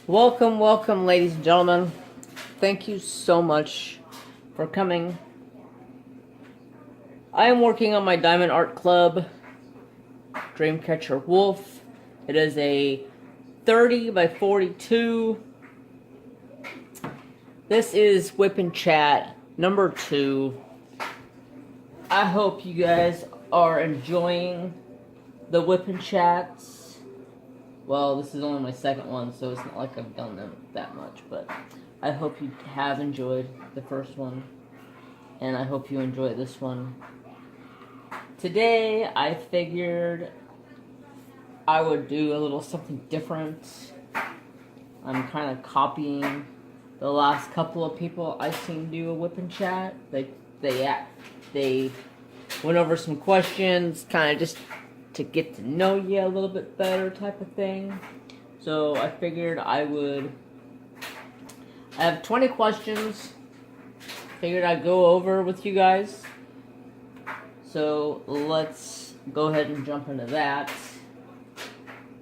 Welcome, ladies and gentlemen. Thank you so much for coming. I am working on my Diamond Art Club Dreamcatcher Wolf. It is a 30 by 42. This is Whip and Chat number 2. I hope you guys are enjoying the Whip and Chats. Well, this is only my second one, so it's not like I've done them that much, but I hope you have enjoyed the first one, and I hope you enjoy this one. Today, I figured I would do a little something different. I'm kind of copying the last couple of people I've seen do a Whip and Chat. They went over some questions, kind of just to get to know you a little bit better type of thing. So I figured I have 20 questions. Figured I'd go over with you guys. So let's go ahead and jump into that.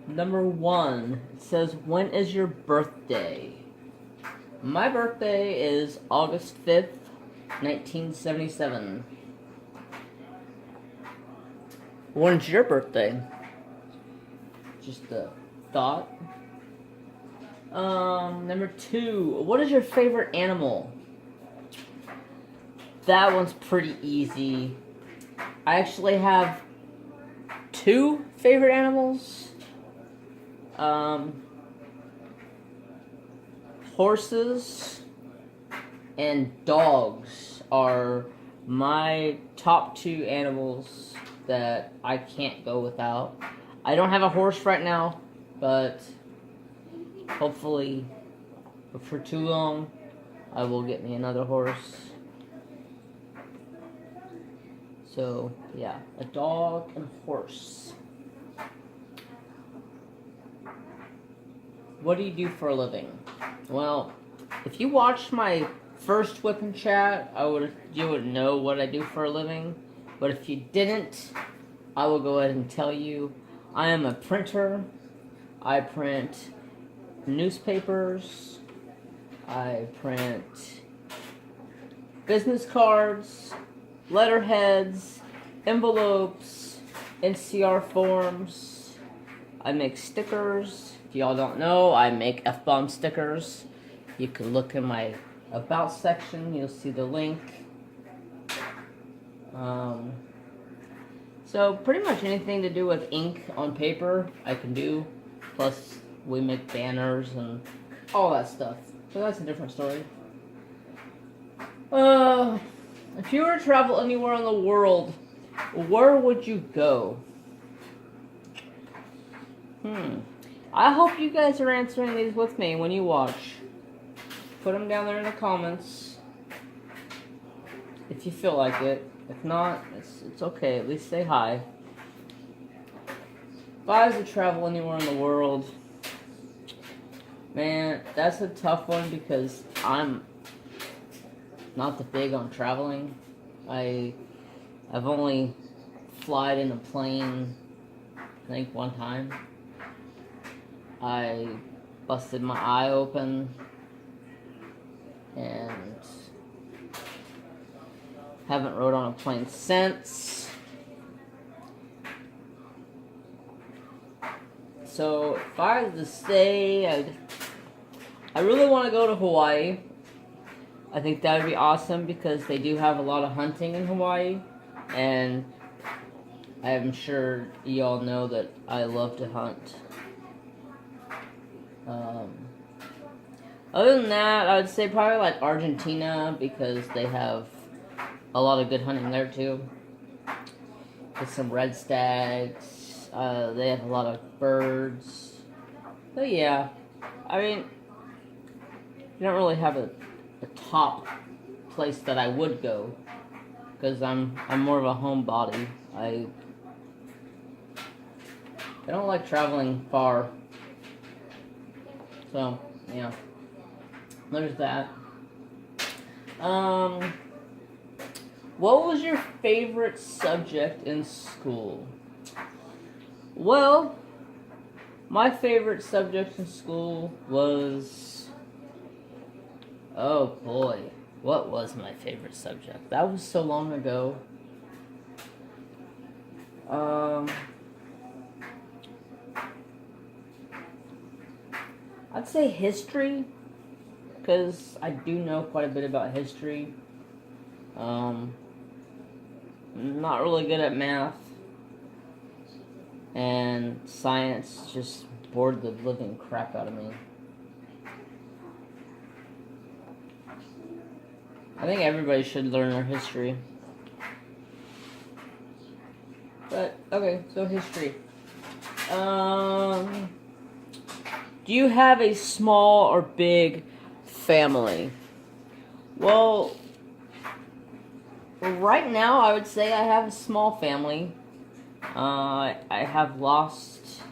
Number 1, it says, when is your birthday? My birthday is August 5th, 1977. When's your birthday? Just a thought. Number 2, what is your favorite animal? That one's pretty easy. I actually have 2 favorite animals. Horses and dogs are my top 2 animals that I can't go without. I don't have a horse right now, but hopefully for too long I will get me another horse. So yeah, a dog and a horse. What do you do for a living? Well, if you watched my first Whip and Chat, you would know what I do for a living. But if you didn't, I will go ahead and tell you. I am a printer. I print newspapers. I print business cards, letterheads, envelopes, NCR forms. I make stickers. If y'all don't know, I make F-bomb stickers. You can look in my About section. You'll see the link. So pretty much anything to do with ink on paper, I can do. Plus, we make banners and all that stuff. So that's a different story. If you were to travel anywhere in the world, where would you go? I hope you guys are answering these with me when you watch. Put them down there in the comments if you feel like it. If not, it's okay. At least say hi. If I was to travel anywhere in the world, man, that's a tough one because I'm not that big on traveling. I've only flied in a plane, I think, one time. I busted my eye open and haven't rode on a plane since. So if I was to say, I really want to go to Hawaii. I think that would be awesome because they do have a lot of hunting in Hawaii, and I'm sure y'all know that I love to hunt. Other than that, I would say probably like Argentina because they have a lot of good hunting there too. With some red stags. They have a lot of birds. So yeah, I mean, you don't really have a top place that I would go because I'm more of a homebody. I don't like traveling far. So yeah, there's that. What was your favorite subject in school? Well, My favorite subject in school was... Oh boy, what was my favorite subject? That was so long ago. I'd say history, because I do know quite a bit about history. Not really good at math, and science just bored the living crap out of me. I think everybody should learn their history. But, okay, so history. Do you have a small or big family? Well, right now I would say I have a small family. I have lost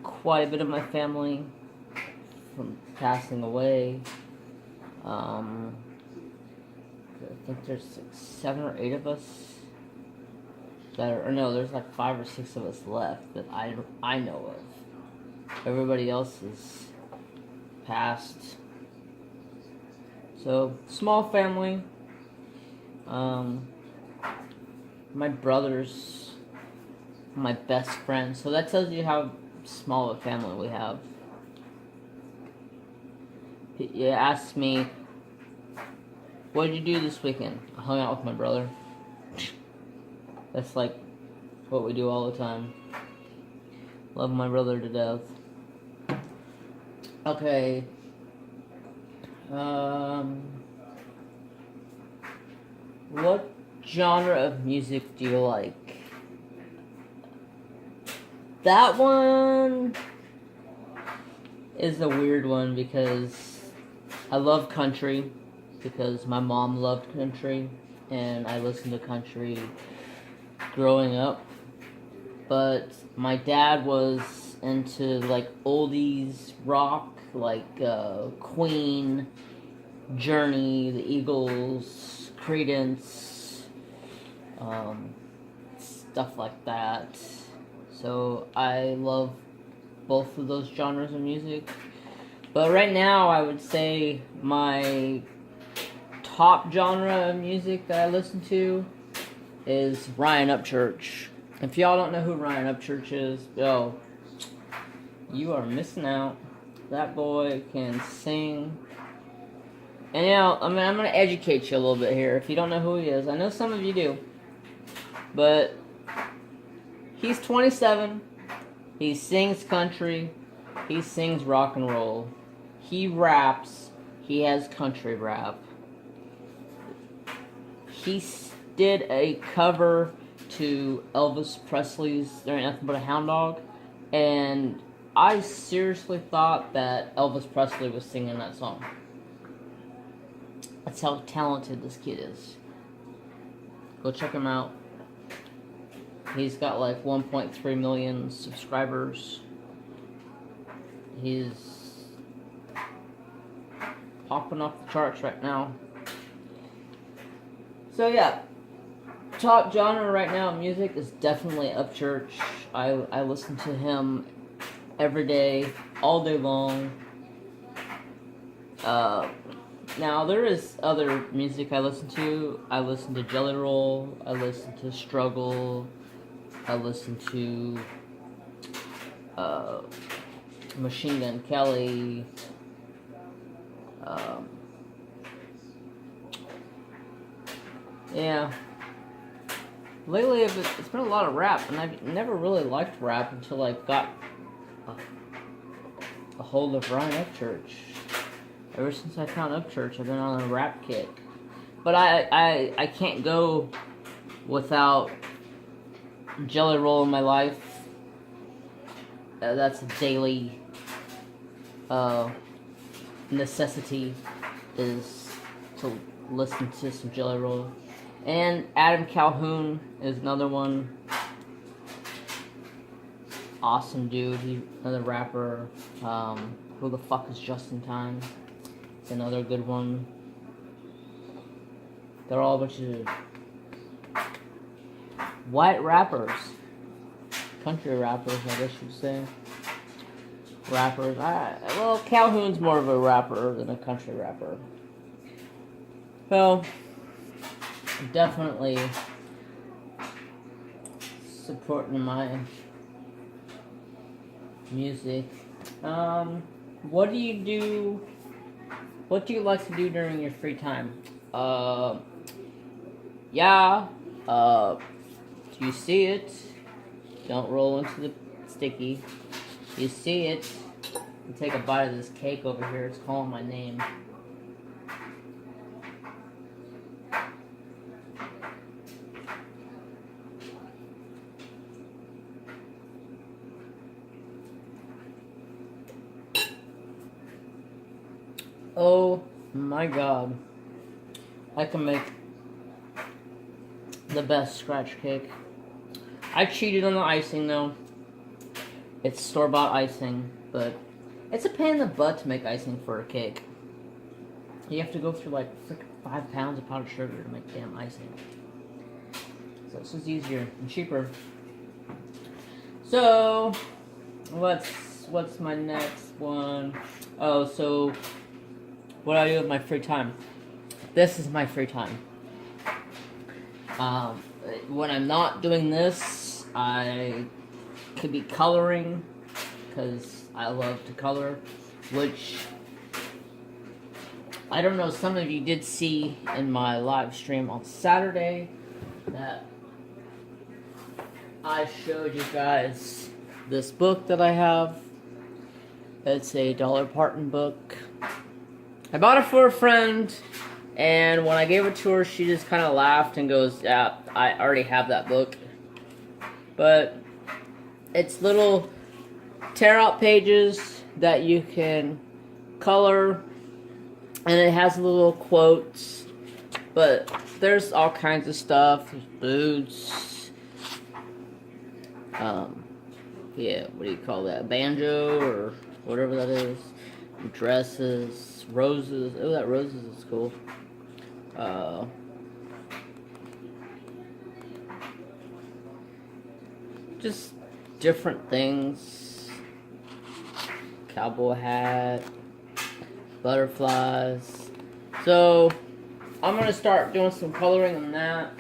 quite a bit of my family from passing away. I think there's like 7 or 8 of us that are, or no, there's like 5 or 6 of us left that I know of. Everybody else is passed. So, small family. My brother's my best friend. So that tells you how small a family we have. You asked me, what did you do this weekend? I hung out with my brother. That's like what we do all the time. Love my brother to death. Okay. What genre of music do you like? That one is a weird one because I love country because my mom loved country and I listened to country growing up. But my dad was into like oldies rock, like Queen, Journey, the Eagles, Creedence, stuff like that. So I love both of those genres of music. But right now I would say my top genre of music that I listen to is Ryan Upchurch. If y'all don't know who Ryan Upchurch is, yo, you are missing out. That boy can sing. And I'm going to educate you a little bit here. If you don't know who he is, I know some of you do. But he's 27. He sings country. He sings rock and roll. He raps. He has country rap. He did a cover to Elvis Presley's There Ain't Nothing But a Hound Dog, and I seriously thought that Elvis Presley was singing that song. That's how talented this kid is. Go check him out. He's got like 1.3 million subscribers. He's popping off the charts right now. So yeah, top genre right now in music is definitely Upchurch. I listen to him every day, all day long. Now there is other music I listen to. I listen to Jelly Roll. I listen to Struggle. I listen to Machine Gun Kelly. Yeah. Lately, it's been a lot of rap, and I've never really liked rap until I got a hold of Ryan Upchurch. Ever since I found Upchurch, I've been on a rap kick. But I can't go without Jelly Roll in my life. That's a daily necessity, is to listen to some Jelly Roll. And Adam Calhoun is another one. Awesome dude. He's another rapper. Who the fuck is Just in Time? It's another good one. They're all a bunch of white rappers. Country rappers, I guess you'd say. rappers. Well, Calhoun's more of a rapper than a country rapper. So, definitely supporting my music. What do you do? What do you like to do during your free time? Yeah. You see it. Don't roll into the sticky. You see it. You take a bite of this cake over here. It's calling my name. Oh my god. I can make the best scratch cake. I cheated on the icing though. It's store-bought icing, but it's a pain in the butt to make icing for a cake. You have to go through like 5 pounds of powdered sugar to make damn icing. So it's just easier and cheaper. So, what's my next one? Oh, so what do I do with my free time? This is my free time. When I'm not doing this, I could be coloring, because I love to color, which I don't know, some of you did see in my live stream on Saturday that I showed you guys this book that I have. It's a Dolly Parton book. I bought it for a friend, and when I gave it to her, she just kind of laughed and goes, yeah, I already have that book. But it's little tear-out pages that you can color, and it has little quotes, but there's all kinds of stuff. There's boots, yeah, what do you call that, banjo, or whatever that is, dresses, roses. Oh, that roses is cool. Just different things. Cowboy hat, butterflies. So I'm gonna start doing some coloring on that,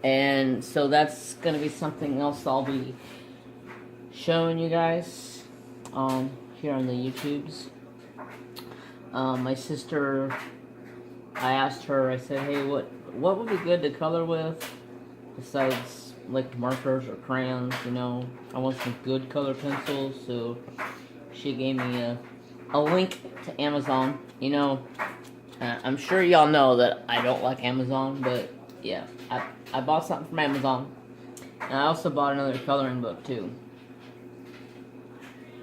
and so that's gonna be something else I'll be showing you guys here on the YouTubes. My sister, I asked her, I said, hey, what would be good to color with besides like markers or crayons, you know? I want some good color pencils. So she gave me a link to Amazon. You know, I'm sure y'all know that I don't like Amazon, but yeah, I bought something from Amazon. And I also bought another coloring book too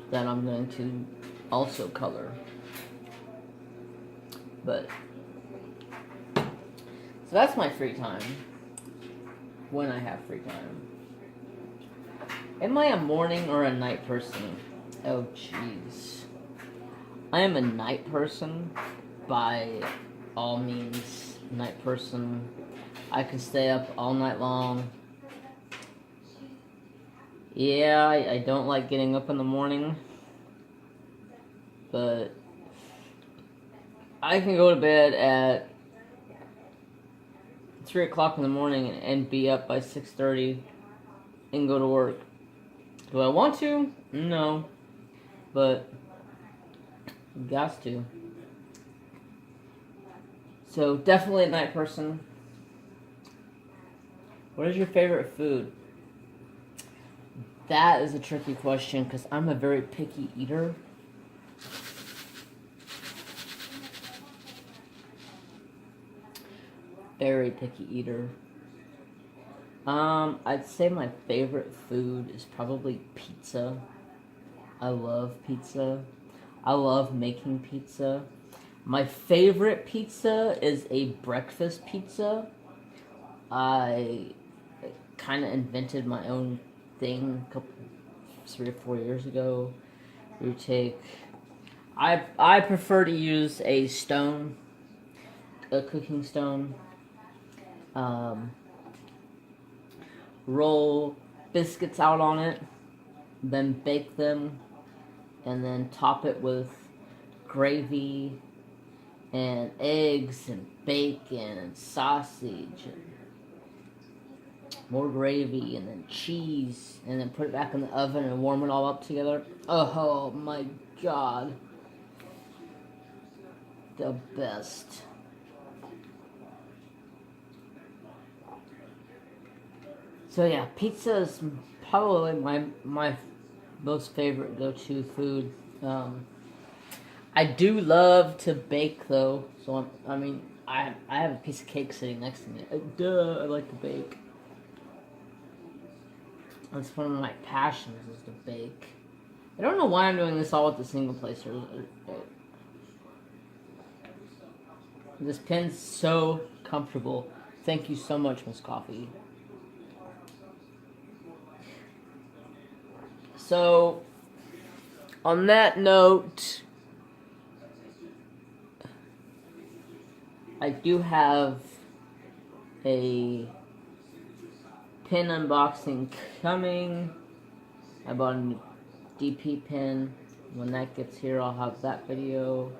that I'm going to also color. But so that's my free time, when I have free time. Am I a morning or a night person? Oh jeez. I am a night person, by all means, night person. I can stay up all night long. Yeah, I don't like getting up in the morning, but I can go to bed at 3 o'clock in the morning and be up by 6:30 and go to work. Do I want to? No. But got to. So definitely a night person. What is your favorite food? That is a tricky question because I'm a very picky eater. Very picky eater. I'd say my favorite food is probably pizza. I love pizza. I love making pizza. My favorite pizza is a breakfast pizza. I kind of invented my own thing 3 or 4 years ago. We take, I prefer to use a stone, a cooking stone. Roll biscuits out on it, then bake them and then top it with gravy and eggs and bacon and sausage and more gravy and then cheese, and then put it back in the oven and warm it all up together. Oh my god. The best. So yeah, pizza is probably my most favorite go-to food. I do love to bake though, so I have a piece of cake sitting next to me. Duh, I like to bake. That's one of my passions, is to bake. I don't know why I'm doing this all with the single placer. This pen's so comfortable. Thank you so much, Miss Coffee. So, on that note, I do have a pen unboxing coming. I bought a new DP pen. When that gets here, I'll have that video.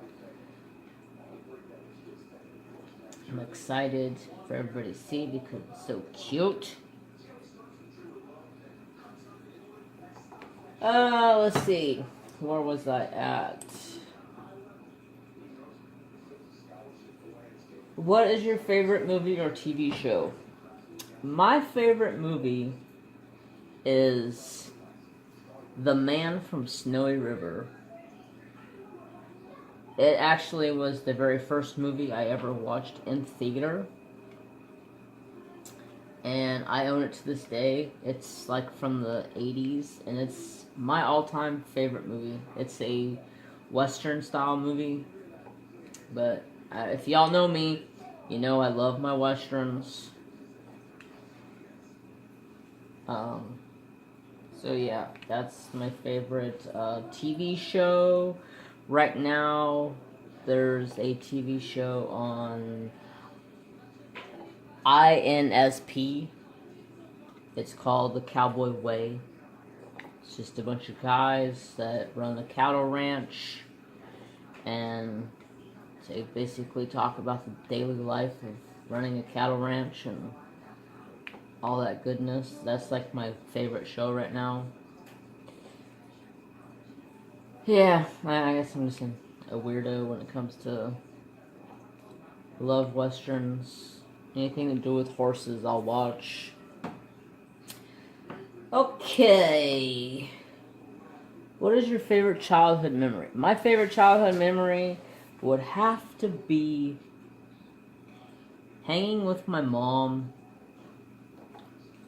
I'm excited for everybody to see because it's so cute. Let's see. Where was I at? What is your favorite movie or TV show? My favorite movie is The Man from Snowy River. It actually was the very first movie I ever watched in theater. And I own it to this day. It's like from the 80s, and it's my all-time favorite movie. It's a Western style movie, but if y'all know me, you know I love my Westerns. So yeah, that's my favorite TV show. Right now, there's a TV show on INSP. It's called The Cowboy Way. It's just a bunch of guys that run a cattle ranch, and they basically talk about the daily life of running a cattle ranch and all that goodness. That's like my favorite show right now. Yeah, I guess I'm just a weirdo when it comes to love westerns. Anything to do with horses, I'll watch. Okay. What is your favorite childhood memory? My favorite childhood memory would have to be hanging with my mom.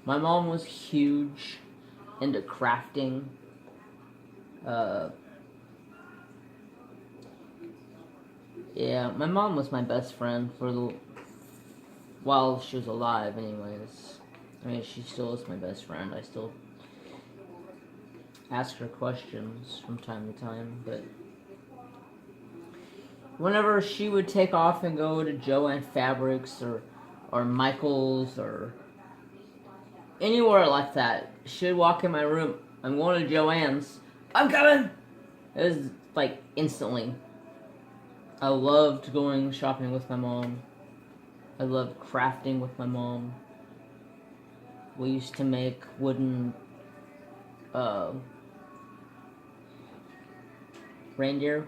My mom was huge into crafting. Yeah, my mom was my best friend while she was alive anyways. I mean, she still is my best friend. I still ask her questions from time to time, but whenever she would take off and go to Joann Fabrics or Michael's or anywhere like that, she'd walk in my room. I'm going to Joann's. I'm coming! It was like instantly. I loved going shopping with my mom. I loved crafting with my mom. We used to make wooden reindeer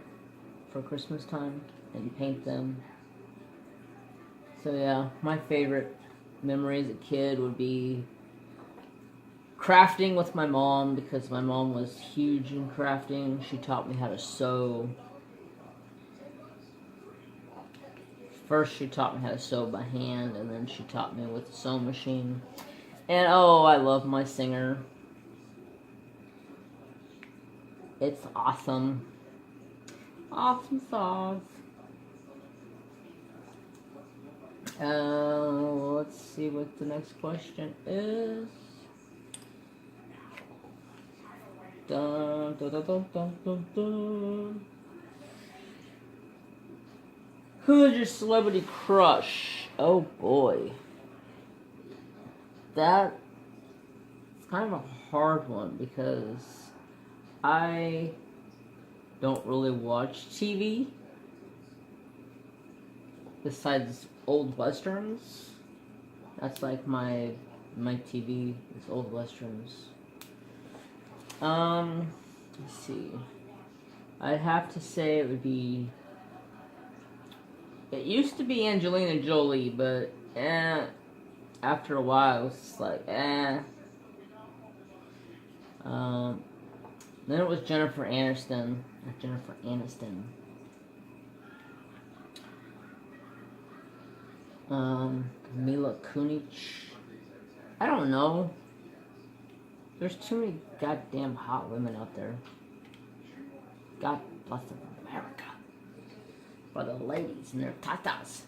for Christmas time and paint them. So yeah, my favorite memory as a kid would be crafting with my mom, because my mom was huge in crafting. She taught me how to sew. First she taught me how to sew by hand, and then she taught me with the sewing machine. And oh, I love my singer. It's awesome. Awesome sauce. Let's see what the next question is. Dun, dun, dun, dun, dun, dun, dun. Who is your celebrity crush? Oh boy. That's kind of a hard one, because I don't really watch TV besides old westerns. That's like my TV is old westerns. Let's see. I'd have to say it would be. It used to be Angelina Jolie, but after a while, it was just like Then it was Jennifer Aniston. Jennifer Aniston. Mila Kunis. I don't know. There's too many goddamn hot women out there. God bless America. For the ladies and their tatas.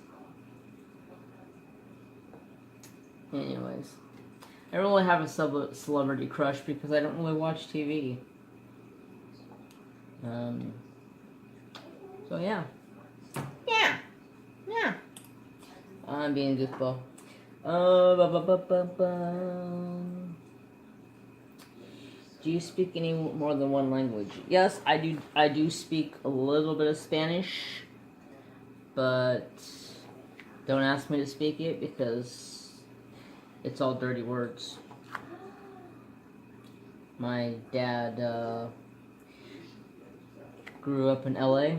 Anyways. I don't really have a celebrity crush because I don't really watch TV. So yeah. Yeah. I'm being a goofball. Do you speak any more than one language? Yes, I do. I do speak a little bit of Spanish, but don't ask me to speak it because it's all dirty words. My dad grew up in LA,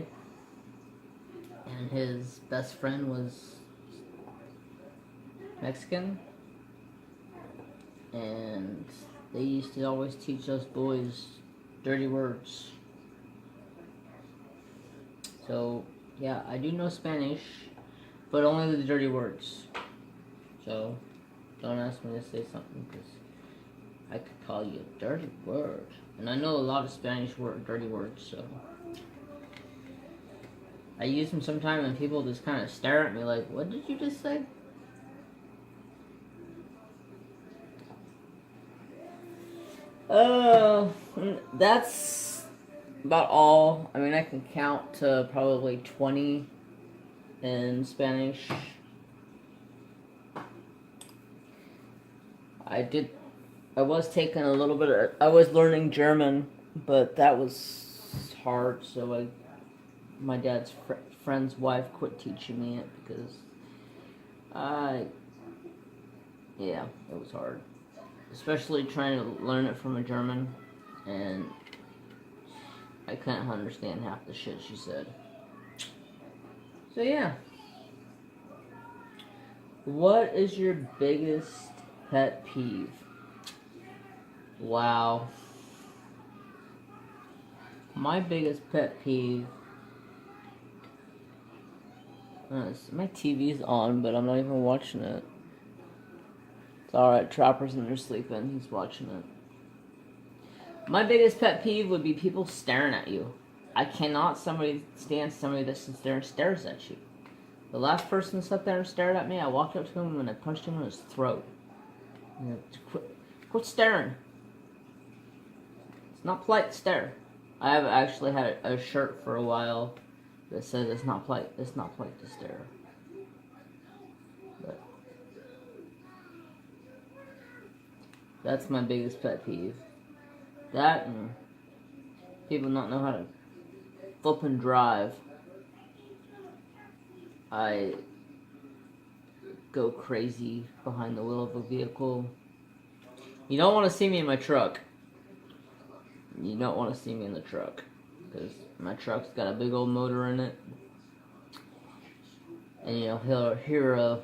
and his best friend was Mexican, and they used to always teach us boys dirty words. So, yeah, I do know Spanish, but only the dirty words. So, don't ask me to say something, because I could call you a dirty word. And I know a lot of Spanish dirty words, so I use them sometimes and people just kind of stare at me like, what did you just say? That's about all. I mean, I can count to probably 20 in Spanish. I was taking a little bit of, I was learning German, but that was hard, so my dad's friend's wife quit teaching me it because yeah, it was hard. Especially trying to learn it from a German, and I couldn't understand half the shit she said. So yeah. What is your biggest pet peeve? Wow. My biggest pet peeve... my TV's on, but I'm not even watching it. It's alright, Trapper's in there sleeping. He's watching it. My biggest pet peeve would be people staring at you. I cannot stand somebody that sits there and stares at you. The last person that sat there and stared at me, I walked up to him and I punched him in his throat. You know, quit staring. It's not polite to stare. I have actually had a shirt for a while that says it's not polite. It's not polite to stare. But that's my biggest pet peeve. That and people not know how to flip and drive. I go crazy behind the wheel of a vehicle. You don't want to see me in my truck. You don't want to see me in the truck, because my truck's got a big old motor in it. And he'll hear a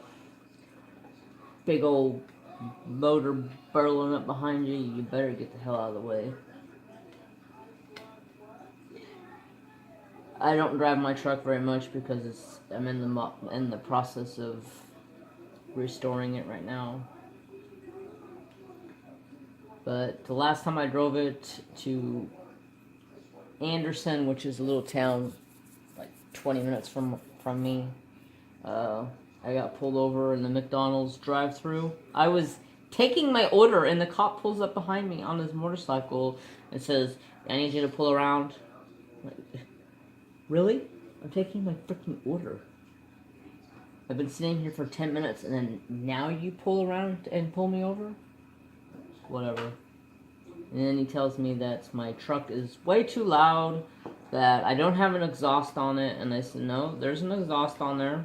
big old motor burling up behind you. You better get the hell out of the way. I don't drive my truck very much because I'm in the process of restoring it right now. But the last time I drove it to Anderson, which is a little town like 20 minutes from me, I got pulled over in the McDonald's drive-thru. I was taking my order and the cop pulls up behind me on his motorcycle and says, I need you to pull around. Like, really? I'm taking my freaking order. I've been sitting here for 10 minutes and then now you pull around and pull me over? Whatever. And then he tells me that my truck is way too loud that I don't have an exhaust on it, and I said, no, there's an exhaust on there.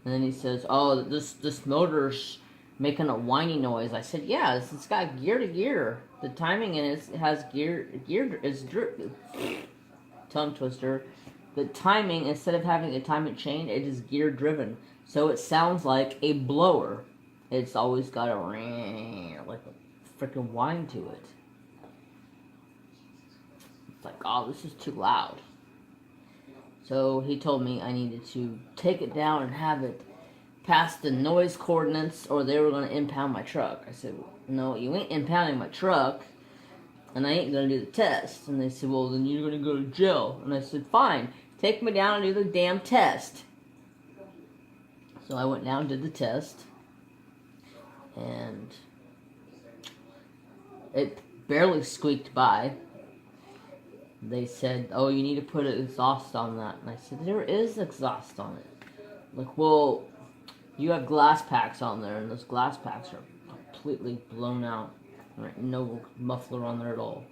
And then he says, oh, this motor's making a whiny noise. I said, yeah, it's got gear to gear. The timing in it has gear is tongue twister. The timing, instead of having a timing chain, it is gear driven. So it sounds like a blower. It's always got a like a freaking whine to it. It's like, oh, this is too loud. So he told me I needed to take it down and have it past the noise coordinates, or they were going to impound my truck. I said, no, you ain't impounding my truck, and I ain't going to do the test. And they said, well, then you're going to go to jail. And I said, fine, take me down and do the damn test. So I went down and did the test, and it barely squeaked by. They said, oh, you need to put an exhaust on that. And I said, there is exhaust on it. Like, well, you have glass packs on there, and those glass packs are completely blown out. Right? No muffler on there at all.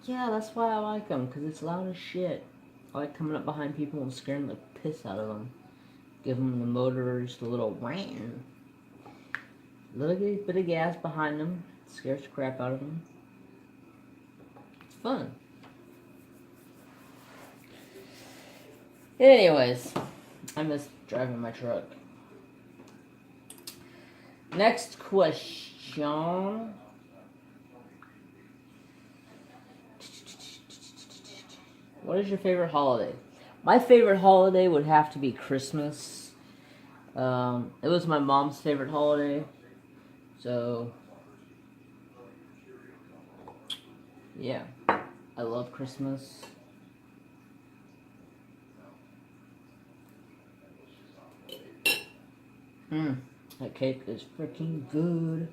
Yeah, that's why I like them, because it's loud as shit. I like coming up behind people and scaring the piss out of them. Give them the motors, the little wham. Little bit of gas behind them. Scares the crap out of them. It's fun. Anyways, I miss driving my truck. Next question. What is your favorite holiday? My favorite holiday would have to be Christmas. It was my mom's favorite holiday. So, yeah, I love Christmas. That cake is freaking good.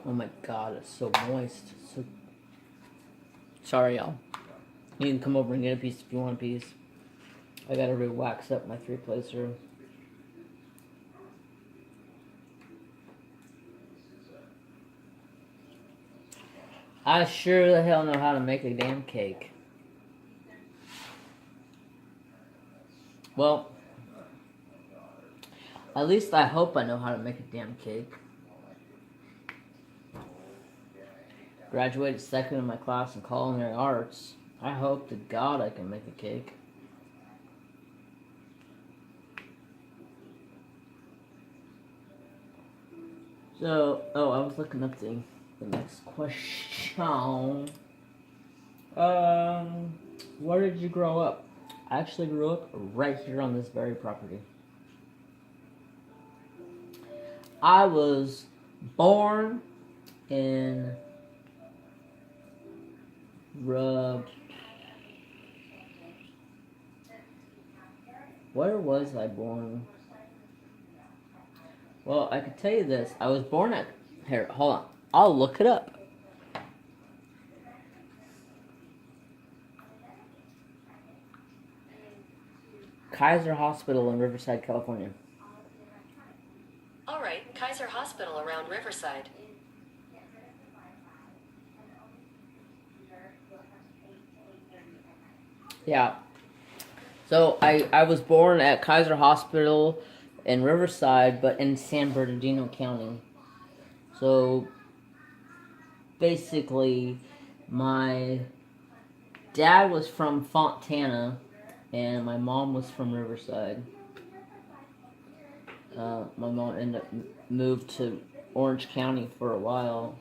Oh my god, it's so moist. So sorry, y'all. You can come over and get a piece if you want a piece. I gotta re-wax up my 3-placer. I sure the hell know how to make a damn cake. Well, at least I hope I know how to make a damn cake. Graduated second in my class in culinary arts. I hope to God I can make a cake. So, I was looking up the next question. Where did you grow up? I actually grew up right here on this very property. I was born in where was I born? Well, I could tell you this. I was born at... Here, hold on. I'll look it up. Kaiser Hospital in Riverside, California. All right, Kaiser Hospital around Riverside. Yeah. So I was born at Kaiser Hospital in Riverside, but in San Bernardino County. So basically, my dad was from Fontana, and my mom was from Riverside. My mom ended up moved to Orange County for a while.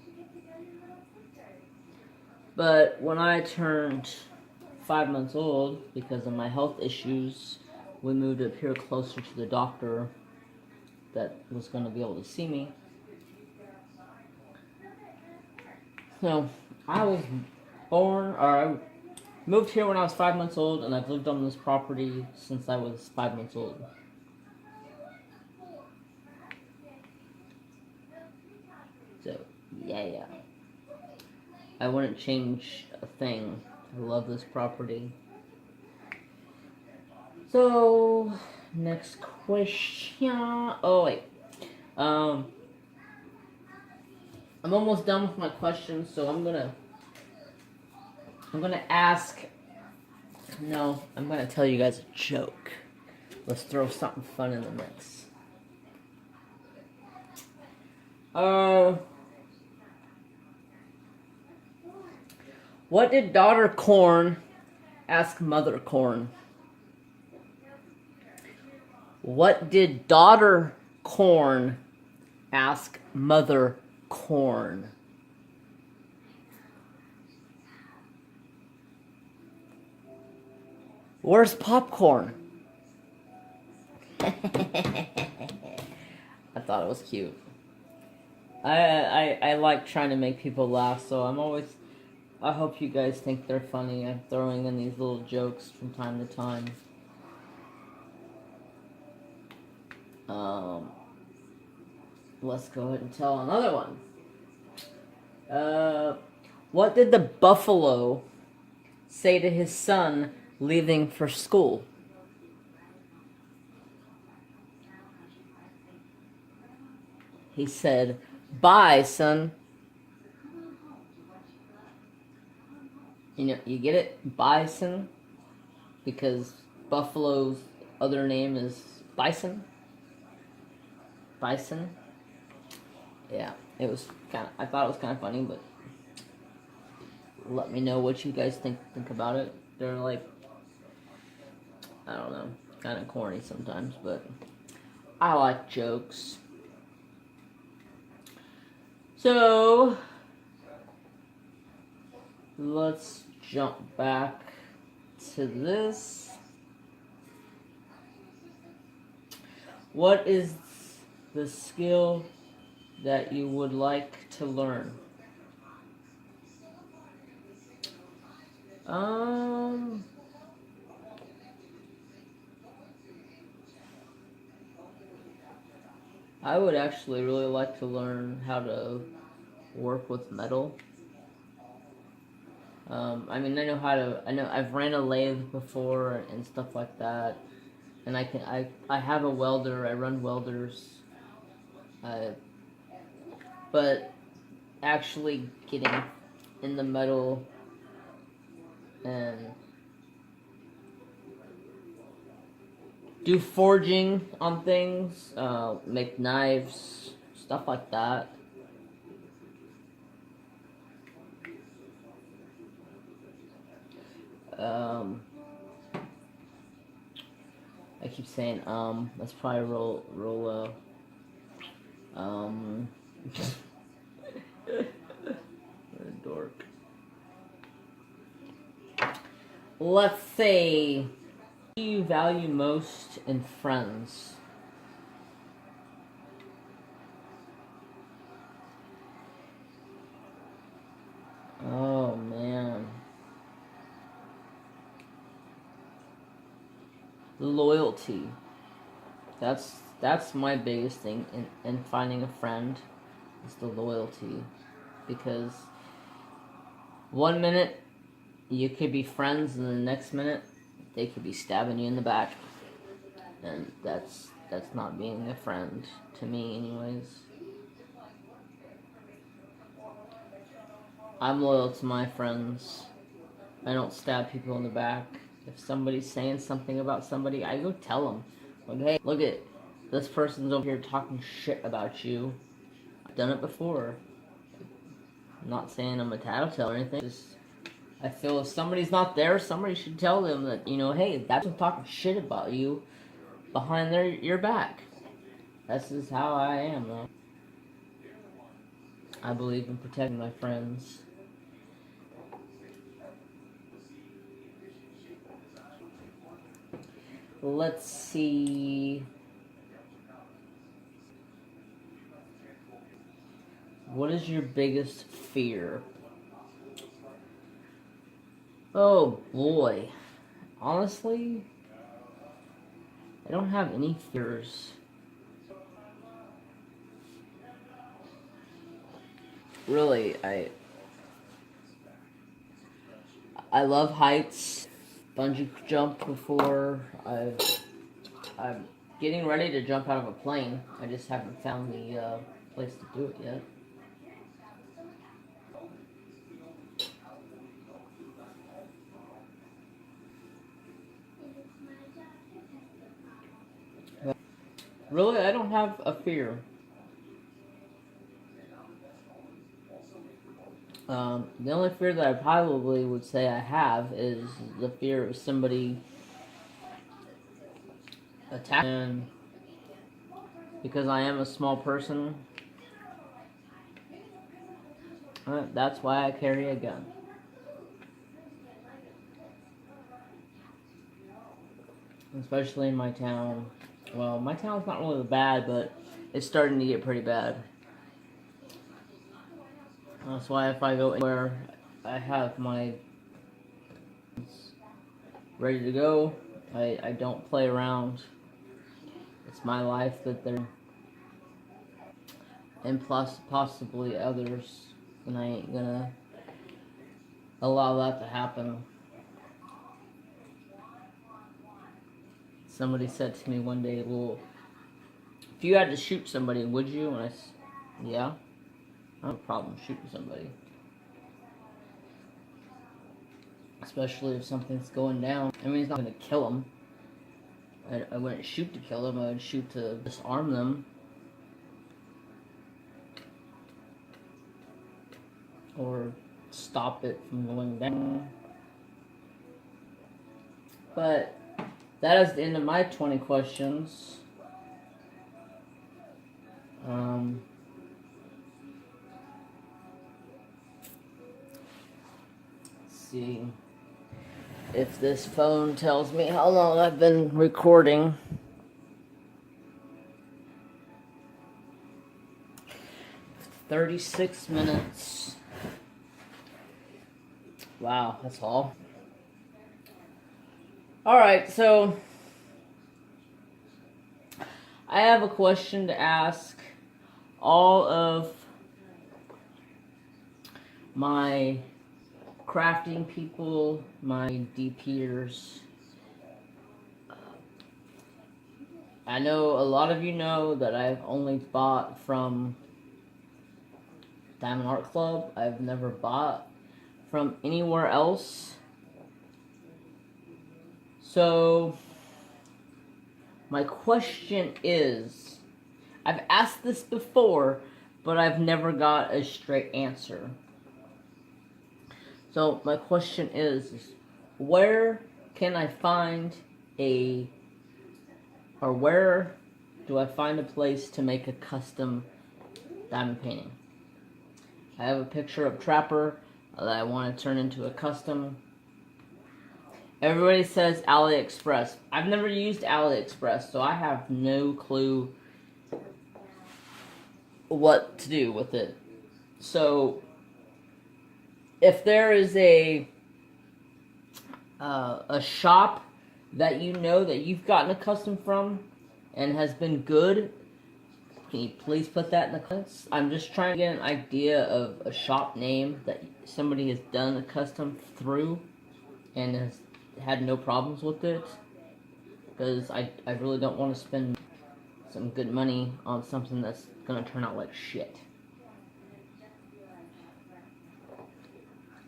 But when I turned 5 months old, because of my health issues, we moved up here closer to the doctor that was going to be able to see me. So, I was born, or I moved here when I was 5 months old, and I've lived on this property since I was 5 months old. So, yeah. I wouldn't change a thing. I love this property. So, next question. Oh, wait. I'm almost done with my questions, so I'm gonna ask. No, I'm gonna tell you guys a joke. Let's throw something fun in the mix. What did daughter corn ask mother corn? What did daughter corn ask mother corn? Where's popcorn? I thought it was cute. I like trying to make people laugh, so I hope you guys think they're funny. I'm throwing in these little jokes from time to time. Let's go ahead and tell another one. What did the buffalo say to his son leaving for school? He said, "Bye, son." You get it? Bison? Because buffalo's other name is bison. Bison? Yeah, I thought it was kind of funny, but let me know what you guys think about it. They're like, I don't know, kind of corny sometimes, but I like jokes. So, let's jump back to this. What is the skill that you would like to learn? I would actually really like to learn how to work with metal. I mean, I know I've ran a lathe before and stuff like that, and I have a welder. I run welders, but actually getting in the metal and do forging on things, make knives, stuff like that. I keep saying let's probably roll dork. Let's say, what do you value most in friends? Oh man. Loyalty. That's my biggest thing in finding a friend, is the loyalty. Because one minute you could be friends and the next minute they could be stabbing you in the back. And that's not being a friend to me anyways. I'm loyal to my friends. I don't stab people in the back. If somebody's saying something about somebody, I go tell them. Like, hey, look at this person's over here talking shit about you. I've done it before. I'm not saying I'm a tattletale or anything. Just, I feel if somebody's not there, somebody should tell them that, hey, that's talking shit about you behind your back. This is how I am, though. I believe in protecting my friends. Let's see. What is your biggest fear? Oh boy. Honestly, I don't have any fears. Really, I love heights. Bungee jumped before. I'm getting ready to jump out of a plane. I just haven't found the place to do it yet. Really, I don't have a fear. The only fear that I probably would say I have is the fear of somebody attacking. Because I am a small person, that's why I carry a gun. Especially in my town. Well, my town's not really bad, but it's starting to get pretty bad. That's why if I go anywhere, I have my ready to go. I don't play around. It's my life that they're, and plus possibly others, and I ain't gonna allow that to happen. Somebody said to me one day, well, if you had to shoot somebody, would you? And I said, yeah, I don't have a problem shooting somebody. Especially if something's going down. I mean, it's not going to kill them. I wouldn't shoot to kill them, I would shoot to disarm them. Or stop it from going down. But that is the end of my 20 questions. Let's see if this phone tells me how long I've been recording. "36 minutes. Wow, that's all. Alright, so I have a question to ask all of my crafting people, my DPers. I know a lot of you know that I've only bought from Diamond Art Club. I've never bought from anywhere else. So, my question is, I've asked this before, but I've never got a straight answer. So, my question is where can I find where do I find a place to make a custom diamond painting? I have a picture of Trapper that I want to turn into a custom. Everybody says AliExpress. I've never used AliExpress, so I have no clue what to do with it. So, if there is a shop that you know that you've gotten a custom from and has been good, can you please put that in the comments? I'm just trying to get an idea of a shop name that somebody has done a custom through and has had no problems with it, because I really don't want to spend some good money on something that's going to turn out like shit.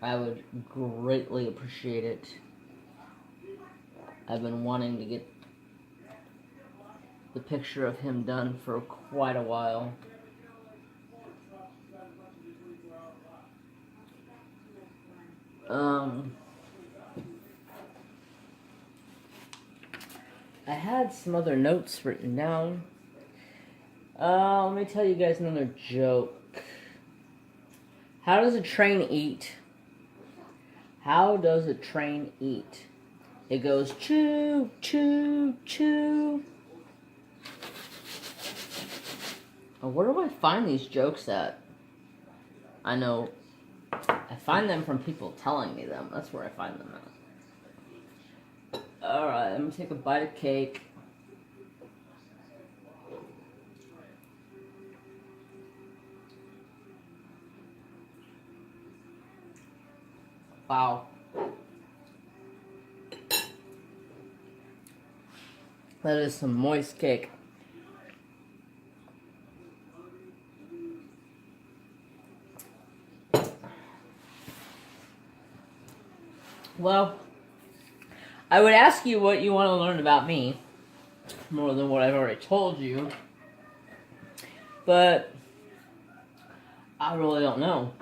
I would greatly appreciate it. I've been wanting to get the picture of him done for quite a while. I had some other notes written down. Let me tell you guys another joke. How does a train eat? How does a train eat? It goes choo, choo, choo. Oh, where do I find these jokes at? I know I find them from people telling me them. That's where I find them at. Alright, let me take a bite of cake. Wow. That is some moist cake. Well, I would ask you what you want to learn about me. more than what I've already told you. But I really don't know.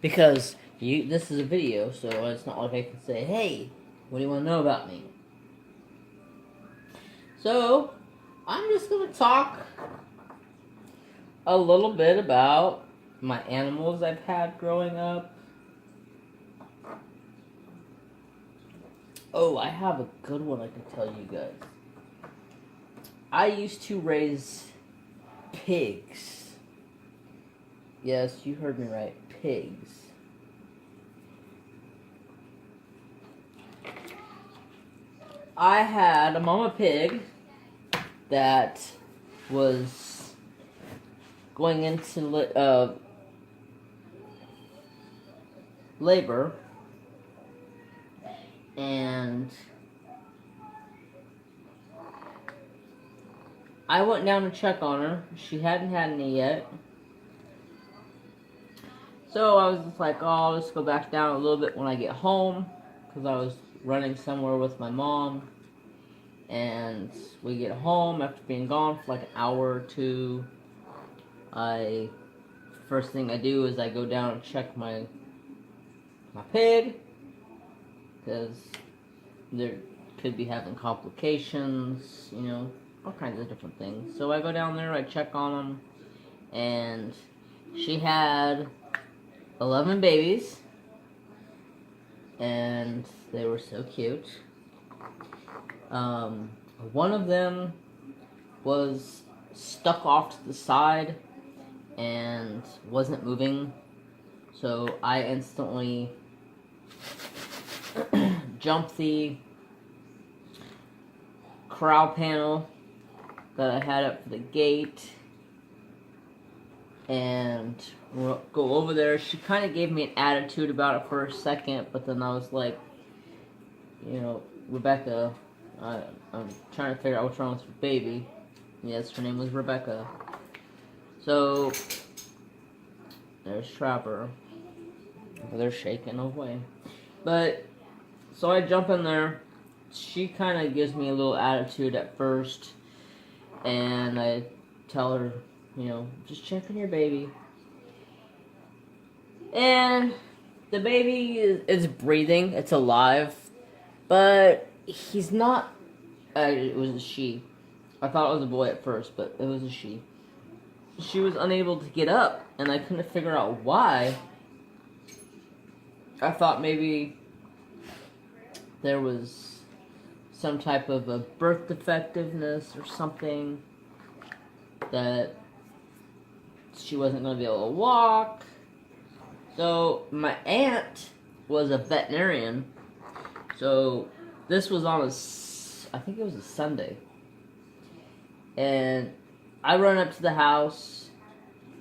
Because this is a video, so it's not like I can say, hey, what do you want to know about me? So, I'm just going to talk a little bit about my animals I've had growing up. Oh, I have a good one I can tell you guys. I used to raise pigs. Yes, you heard me right. Pigs. I had a mama pig that was going into labor, and I went down to check on her. She hadn't had any yet. So I was just like, oh, I'll just go back down a little bit when I get home, because I was running somewhere with my mom. And we get home after being gone for like an hour or two. First thing I do is I go down and check my pig, because there could be having complications, you know, all kinds of different things. So I go down there, I check on them, and she had 11 babies, and they were so cute. One of them was stuck off to the side and wasn't moving, so I instantly jumped the corral panel that I had up for the gate and go over there. She kind of gave me an attitude about it for a second, but then I was like, you know, Rebecca, I'm trying to figure out what's wrong with your baby. Yes, her name was Rebecca. So, there's Trapper. They're shaking away. But, so I jump in there. She kind of gives me a little attitude at first. And I tell her, you know, just checking your baby. And the baby is breathing. It's alive. But he's not. It was a she. I thought it was a boy at first, but it was a she. She was unable to get up, and I couldn't figure out why. I thought maybe there was some type of a birth defectiveness or something, that she wasn't going to be able to walk. So my aunt was a veterinarian, so this was on I think it was a Sunday, and I run up to the house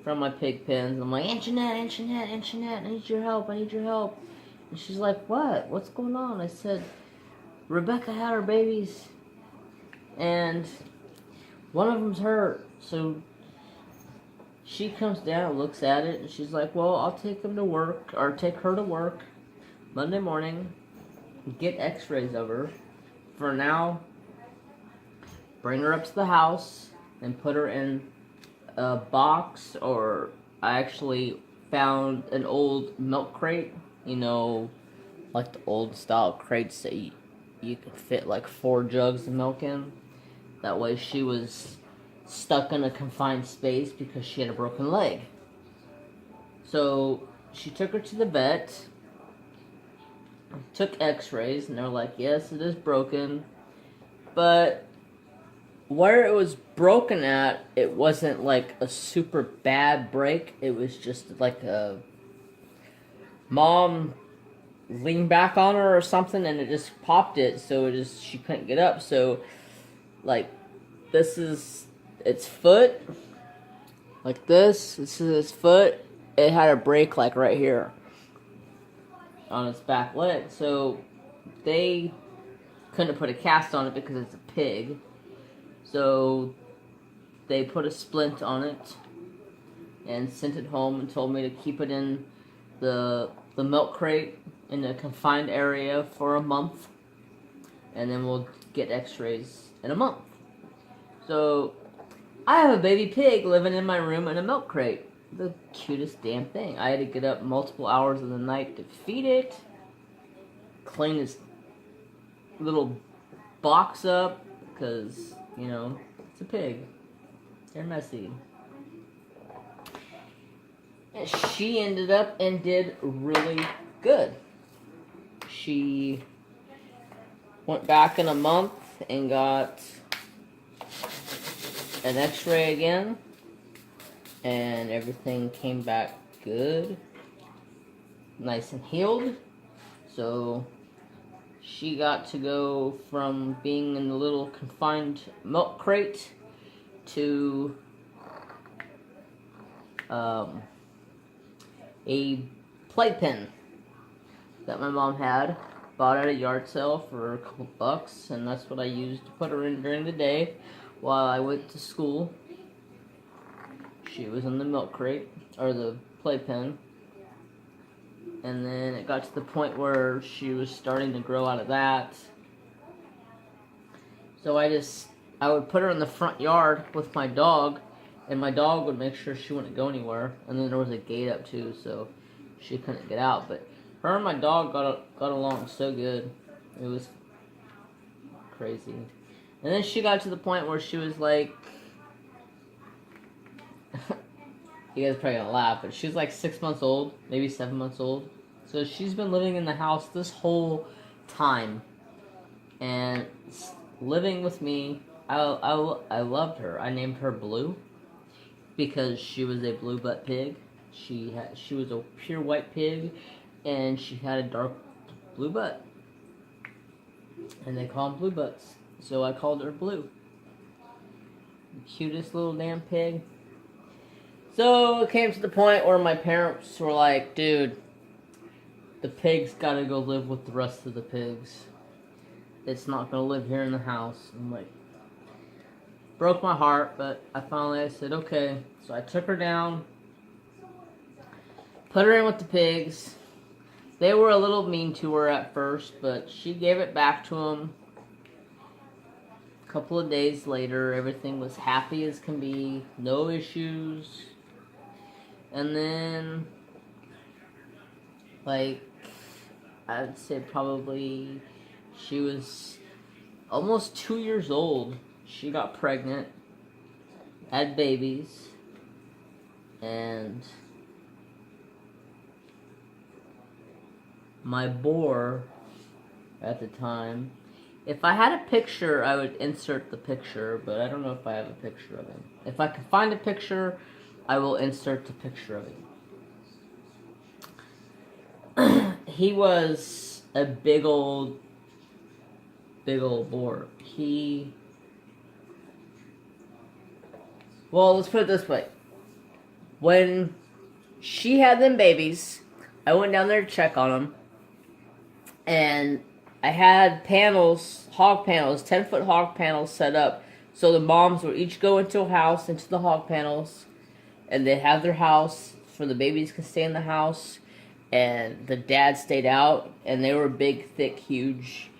from my pig pens. I'm like, Aunt Jeanette, Aunt Jeanette, Aunt Jeanette, I need your help, I need your help. And she's like, what? What's going on? I said, Rebecca had her babies, and one of them's hurt. So she comes down and looks at it, and she's like, well, I'll take them to work, or take her to work Monday morning, get x-rays of her. For now, bring her up to the house and put her in a box, or I actually found an old milk crate, you know, like the old style crates that you could fit like 4 jugs of milk in. That way she was stuck in a confined space because she had a broken leg. So she took her to the vet, took x-rays, and they're like, yes, it is broken, but where it was broken at, it wasn't like a super bad break. It was just like a mom leaned back on her or something, and it just popped it, so she couldn't get up. So like, this is its foot, like this is its foot. It had a break like right here on its back leg, so they couldn't put a cast on it because it's a pig. So they put a splint on it and sent it home and told me to keep it in the milk crate in a confined area for a month, and then we'll get x-rays in a month. So I have a baby pig living in my room in a milk crate. The cutest damn thing. I had to get up multiple hours of the night to feed it, clean its little box up, because, you know, it's a pig. They're messy. And she ended up and did really good. She went back in a month and got an x-ray again, and everything came back good, nice and healed. So she got to go from being in a little confined milk crate to a playpen that my mom had bought at a yard sale for a couple bucks, and that's what I used to put her in during the day while I went to school. She was in the milk crate, or the playpen, and then it got to the point where she was starting to grow out of that. So I would put her in the front yard with my dog, and my dog would make sure she wouldn't go anywhere. And then there was a gate up too, so she couldn't get out. But her and my dog got along so good. It was crazy. And then she got to the point where she was like, you guys are probably gonna laugh, but she's like 6 months old, maybe 7 months old. So she's been living in the house this whole time, and living with me. I loved her. I named her Blue because she was a blue butt pig. She was a pure white pig, and she had a dark blue butt, and they call them blue butts. So I called her Blue. The cutest little damn pig. So it came to the point where my parents were like, dude, the pig's gotta go live with the rest of the pigs. It's not gonna live here in the house. I'm like, broke my heart, but I said, okay. So I took her down, put her in with the pigs. They were a little mean to her at first, but she gave it back to them. A couple of days later, everything was happy as can be, no issues. And then, like, I'd say probably she was almost 2 years old. She got pregnant, had babies, and my boar at the time, if I had a picture, I would insert the picture, but I don't know if I have a picture of him. If I can find a picture, I will insert the picture of him. He was a big old boar. Well, let's put it this way. When she had them babies, I went down there to check on them, and I had panels, hog panels, 10-foot hog panels set up, so the moms would each go into a house, into the hog panels, and they'd have their house, for the babies could stay in the house, and the dad stayed out, and they were big, thick, huge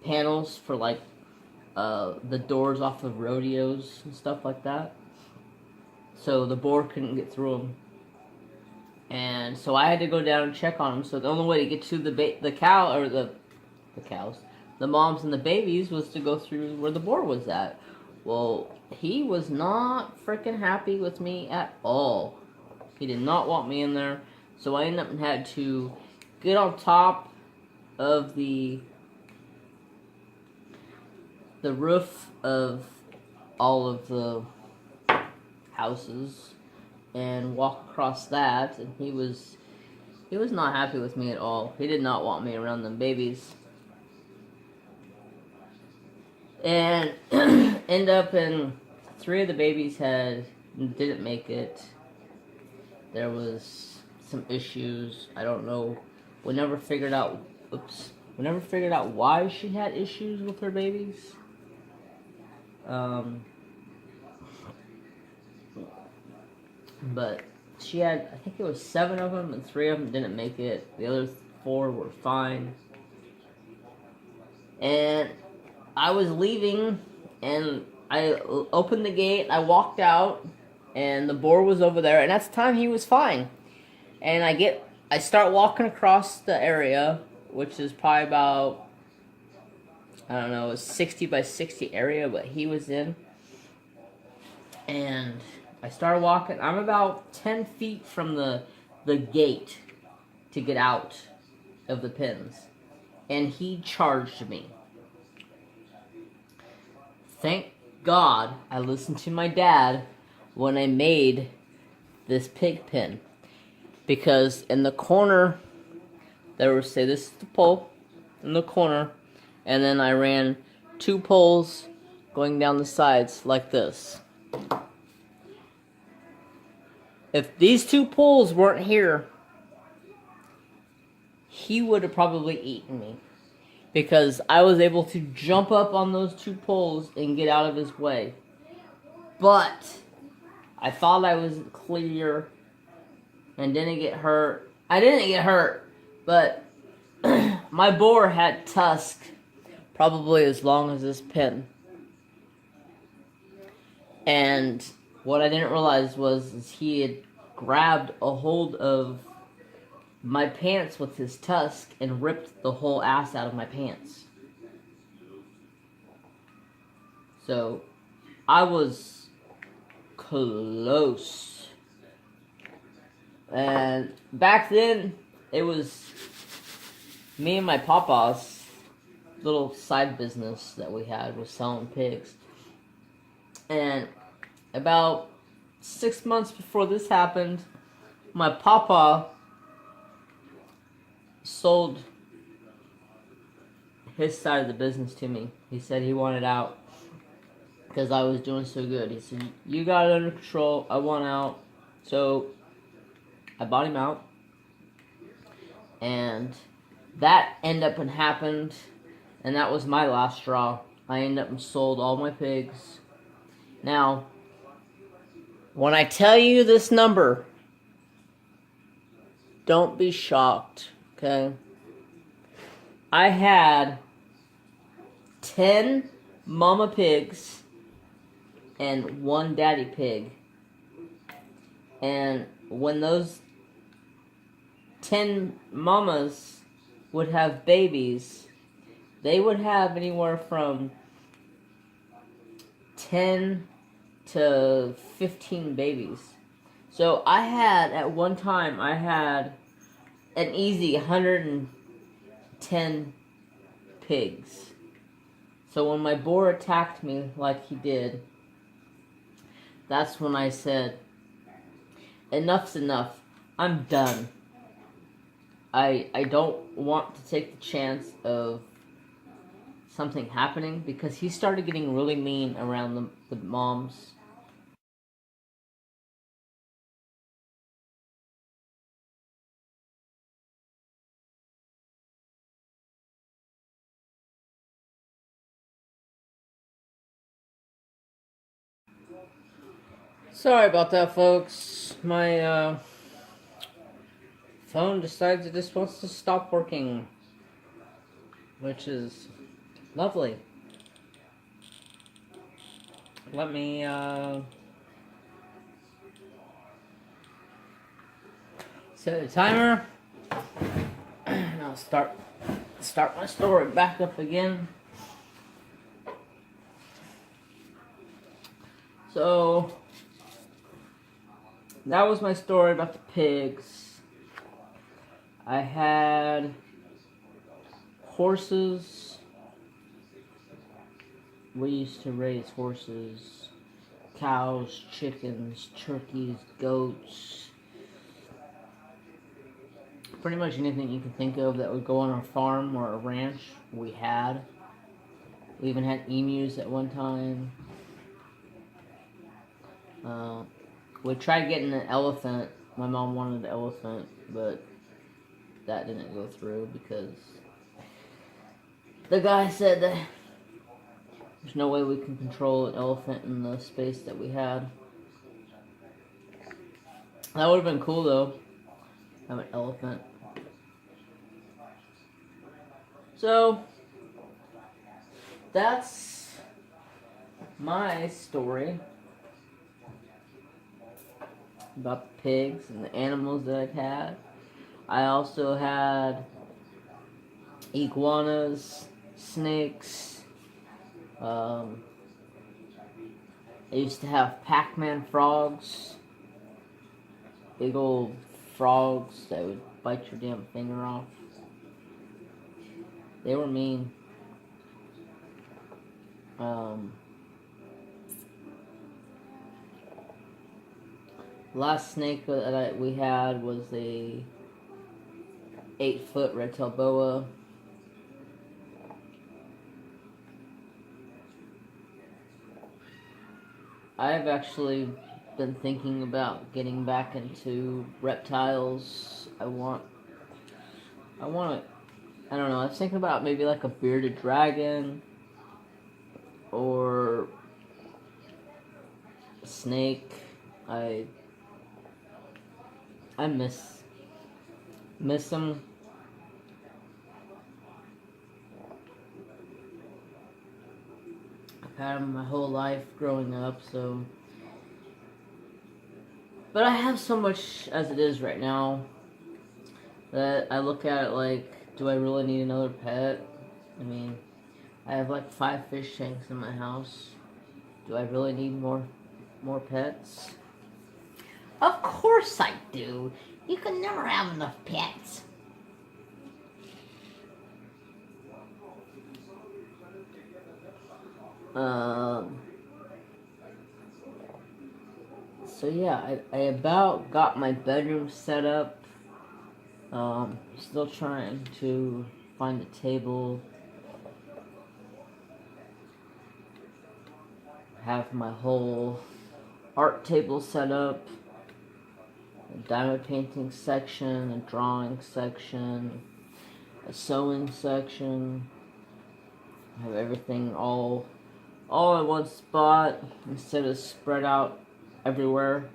panels for, like, the doors off of rodeos and stuff like that. So the boar couldn't get through them. And so I had to go down and check on them. So the only way to get to the cows, the moms and the babies, was to go through where the boar was at. Well, he was not freaking happy with me at all. He did not want me in there. So I ended up had to get on top of the roof of all of the houses and walk across that, and he was not happy with me at all. He did not want me around them babies. And end up in 3 of the babies didn't make it. There was some issues. I don't know. We never figured out why she had issues with her babies. But she had, I think it was 7 of them, and 3 of them didn't make it. The other 4 were fine. And I was leaving And I opened the gate, I walked out, and the boar was over there, and at the time he was fine. And I start walking across the area, which is probably about, I don't know, a 60 by 60 area, but he was in. And I started walking. I'm about 10 feet from the gate to get out of the pens. And he charged me. Thank God I listened to my dad when I made this pig pen. Because in the corner, there was, say this is the pole, in the corner, and then I ran 2 poles going down the sides like this. If these 2 poles weren't here, he would have probably eaten me. Because I was able to jump up on those 2 poles and get out of his way. But I thought I was clear and didn't get hurt. I didn't get hurt, but my boar had tusk probably as long as this pen. And what I didn't realize was he had grabbed a hold of my pants with his tusk and ripped the whole ass out of my pants. So I was close. And back then, it was me and my papa's little side business that we had was selling pigs. And about 6 months before this happened, my papa sold his side of the business to me. He said he wanted out because I was doing so good. He said, you got it under control. I want out. So I bought him out. And that ended up and happened. And that was my last straw. I ended up and sold all my pigs. Now, when I tell you this number, don't be shocked, okay? I had 10 mama pigs and 1 daddy pig. And when those 10 mamas would have babies, they would have anywhere from 10 to 15 babies. So at one time, I had an easy 110 pigs. So when my boar attacked me like he did, that's when I said, enough's enough. I'm done. I don't want to take the chance of something happening because he started getting really mean around the moms. Sorry about that, folks. My phone decides it just wants to stop working, which is lovely. Let me set a timer, and I'll start my story back up again. So that was my story about the pigs. I had horses. We used to raise horses, cows, chickens, turkeys, goats. Pretty much anything you can think of that would go on a farm or a ranch, we had. We even had emus at one time. We tried getting an elephant. My mom wanted an elephant, but that didn't go through because the guy said that there's no way we can control an elephant in the space that we had. That would have been cool though, have an elephant. So, that's my story about the pigs and the animals that I've had. I also had iguanas, snakes. I used to have Pac-Man frogs, big old frogs that would bite your damn finger off. They were mean. Last snake that we had was a 8-foot red-tailed boa. I've actually been thinking about getting back into reptiles. I want I don't know, I was thinking about maybe like a bearded dragon or a snake. I miss them. I've had them my whole life growing up, so. But I have so much as it is right now that I look at it like, do I really need another pet? I mean, I have like 5 fish tanks in my house. Do I really need more pets? Of course I do. You can never have enough pets. So yeah, I about got my bedroom set up. Still trying to find a table. Have my whole art table set up. A diamond painting section, a drawing section, a sewing section. I have everything all in one spot instead of spread out everywhere.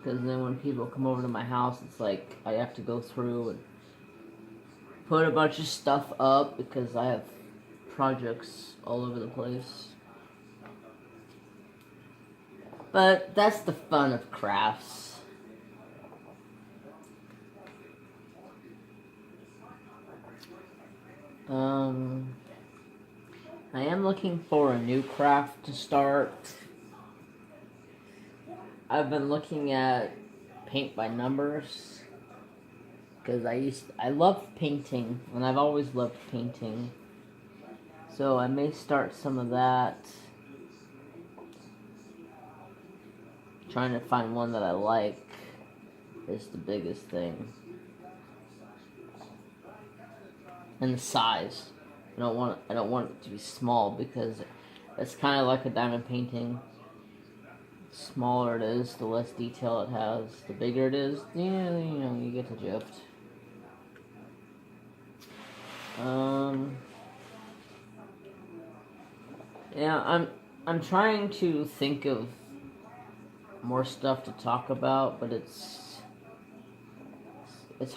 Because then when people come over to my house, it's like I have to go through and put a bunch of stuff up because I have projects all over the place. But that's the fun of crafts. I am looking for a new craft to start. I've been looking at paint by numbers because I love painting and I've always loved painting. So I may start some of that. Trying to find one that I like is the biggest thing. And the size. I don't want it to be small because it's kind of like a diamond painting. The smaller it is, the less detail it has. The bigger it is, yeah, you get the drift. Yeah, I'm trying to think of more stuff to talk about, but it's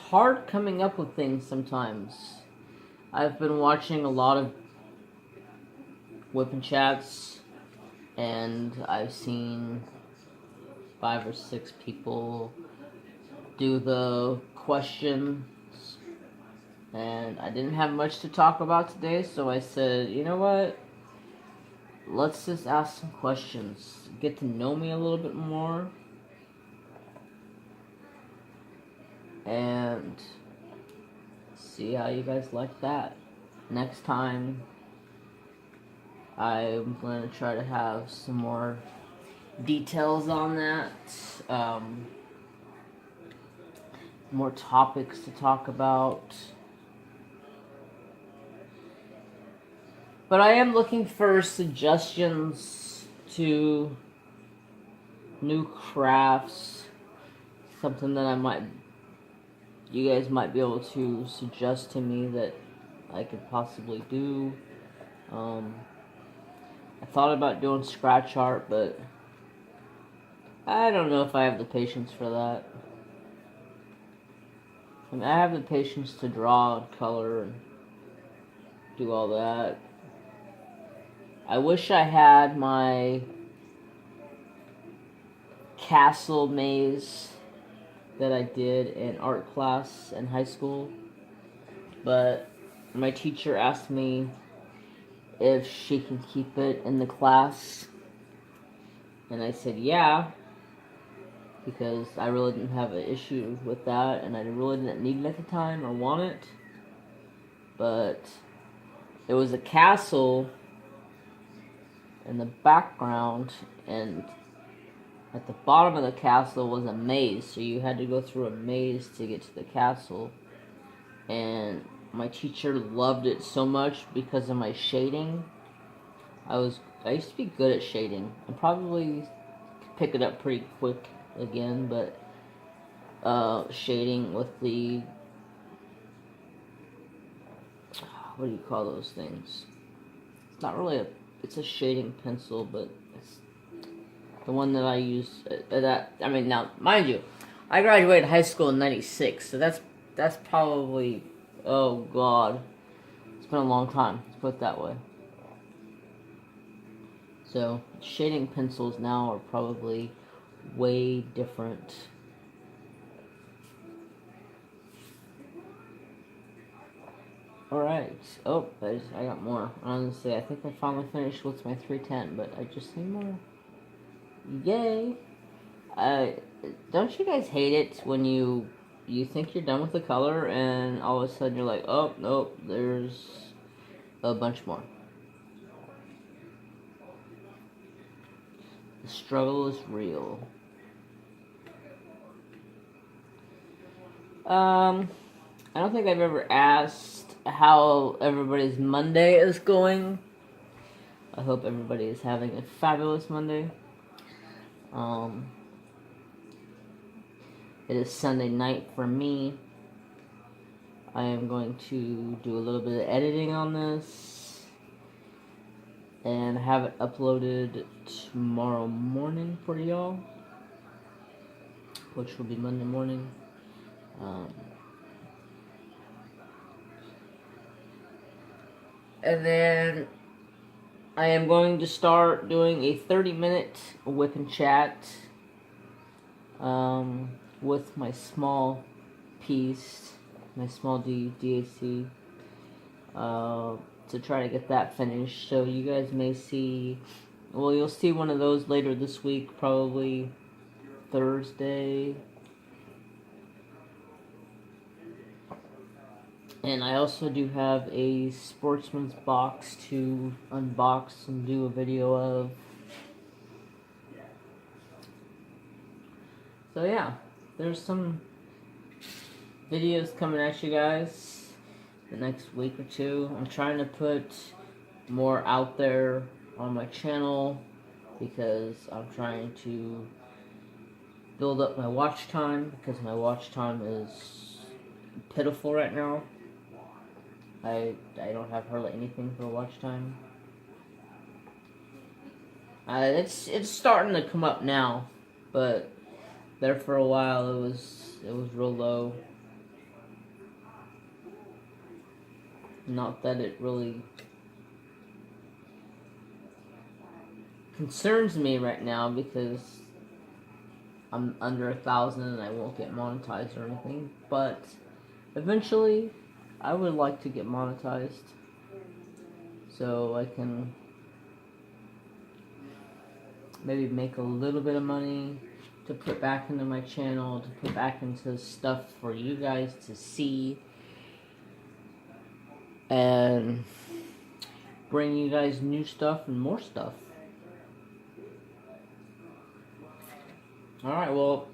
hard coming up with things sometimes. I've been watching a lot of whipping chats, and I've seen 5 or 6 people do the questions, and I didn't have much to talk about today, so I said, you know what? Let's just ask some questions. Get to know me a little bit more. And see how you guys like that. Next time, I'm going to try to have some more details on that. More topics to talk about. But I am looking for suggestions to new crafts. Something that you guys might be able to suggest to me that I could possibly do. I thought about doing scratch art, but I don't know if I have the patience for that. I mean, I have the patience to draw and color and do all that, I wish I had my castle maze that I did in art class in high school, but my teacher asked me if she can keep it in the class, and I said yeah, because I really didn't have an issue with that, and I really didn't need it at the time or want it. But it was a castle in the background, and at the bottom of the castle was a maze, so you had to go through a maze to get to the castle. And my teacher loved it so much because of my shading. I used to be good at shading. I probably could pick it up pretty quick again, but shading with the, what do you call those things? It's not really it's a shading pencil, but it's the one that I use. Now, mind you, I graduated high school in '96, so that's probably, oh god, it's been a long time. Let's put it that way. So shading pencils now are probably way different. Alright. Oh, I got more. Honestly, I think I finally finished with my 310, but I just need more. Yay! Don't you guys hate it when you think you're done with the color and all of a sudden you're like, oh, nope, there's a bunch more. The struggle is real. I don't think I've ever asked how everybody's Monday is going. I hope everybody is having a fabulous Monday. It is Sunday night for me. I am going to do a little bit of editing on this and have it uploaded tomorrow morning for y'all, which will be Monday morning. And then I am going to start doing a 30-minute whip and chat with my small piece, my small DAC, to try to get that finished. So you guys may see, well, you'll see one of those later this week, probably Thursday. And I also do have a Sportsman's box to unbox and do a video of. So yeah, there's some videos coming at you guys the next week or two. I'm trying to put more out there on my channel because I'm trying to build up my watch time, because my watch time is pitiful right now. I don't have hardly anything for watch time. It's starting to come up now, but there for a while it was real low. Not that it really concerns me right now, because I'm under 1,000 and I won't get monetized or anything, but eventually I would like to get monetized so I can maybe make a little bit of money to put back into my channel, to put back into stuff for you guys to see and bring you guys new stuff and more stuff. Alright, well,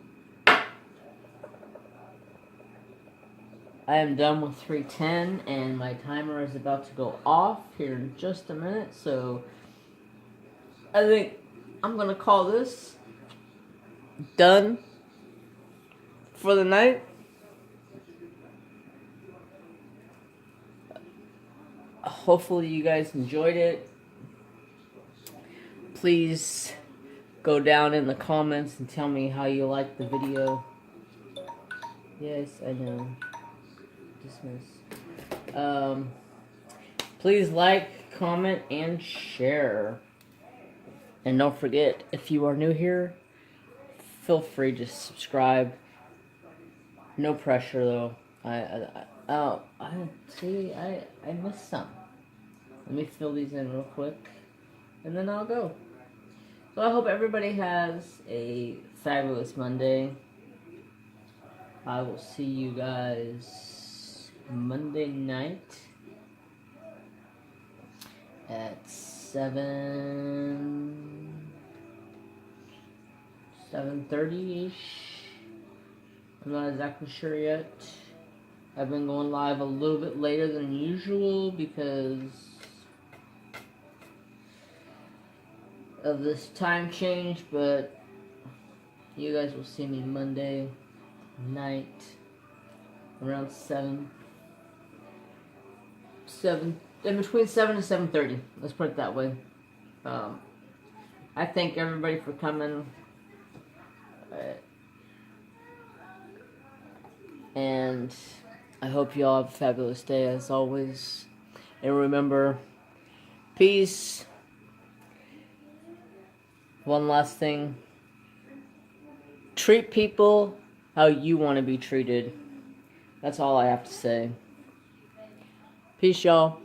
I am done with 310, and my timer is about to go off here in just a minute, so I think I'm going to call this done for the night. Hopefully you guys enjoyed it. Please go down in the comments and tell me how you liked the video. Yes, I know. Dismiss. Please like, comment, and share. And don't forget, if you are new here, feel free to subscribe. No pressure though. I missed some. Let me fill these in real quick, and then I'll go. So I hope everybody has a fabulous Monday. I will see you guys Monday night at 7:30-ish. I'm not exactly sure yet. I've been going live a little bit later than usual because of this time change, but you guys will see me Monday night around 7 in between 7 and 7:30. Let's put it that way. I thank everybody for coming. And I hope you all have a fabulous day as always. And remember, peace. One last thing. Treat people how you want to be treated. That's all I have to say. Peace, y'all.